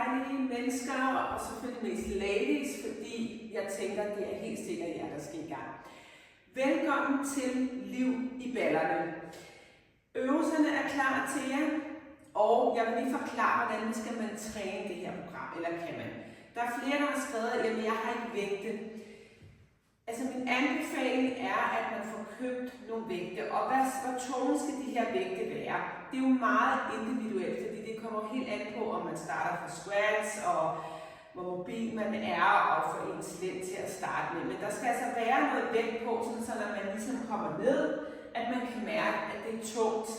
dejlige mennesker, og selvfølgelig mest ladies, fordi jeg tænker, det er helt sikkert jer, der skal i gang. Velkommen til Liv i ballerne. Øvelserne er klar til jer, og jeg vil lige forklare, hvordan skal man træne det her program, eller kan man. Der er flere, der har skrevet, at jeg har ikke vægte. Altså min anbefaling er, at man får købt nogle vægte, og hvor tunge skal de her vægte være? Det er jo meget individuelt, fordi det kommer helt an på, om man starter fra squats, og hvor mobil man er, og får ens lænd til at starte med. Men der skal altså være noget vægt på, så når man ligesom kommer ned, at man kan mærke, at det er tungt,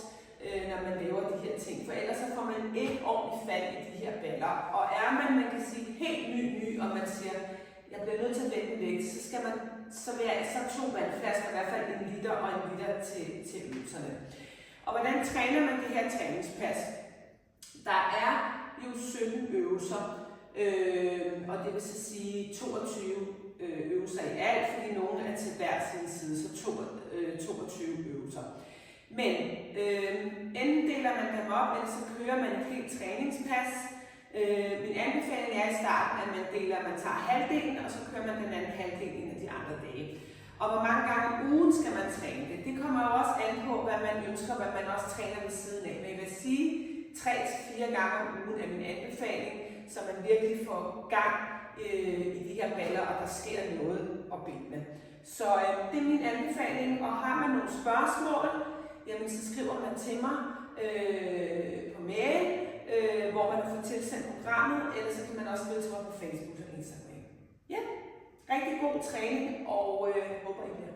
når man laver de her ting. For ellers så får man ikke ordentligt fat i de her baller. Og er man kan sige, helt ny, og man siger, jeg bliver nødt til at vægte vægt, så skal man så 2 vandflasker, i hvert fald 1 liter og 1 liter til øvelserne. Og hvordan træner man det her træningspas? Der er jo 17 øvelser, og det vil så sige 22 øvelser i alt, fordi nogle er til hver sin side, så 22 øvelser. Men enten deler man dem op, eller så kører man et helt træningspas. Min anbefaling er i starten, at man tager halvdelen, og så kører man den anden halvdel en af de andre dage. Og hvor mange gange om ugen skal man træne det? Det kommer jo også an på, hvad man ønsker, hvad man også træner ved siden af. Men jeg vil sige, 3-4 gange om ugen er min anbefaling, så man virkelig får gang i de her baller, og der sker noget og benene. Så det er min anbefaling, og har man nogle spørgsmål, jamen så skriver man til mig på mail, hvor man får tilsendt programmet, eller så kan man også skrive til mig på Facebook og Instagram. Ja, rigtig god træning, og håber I bliver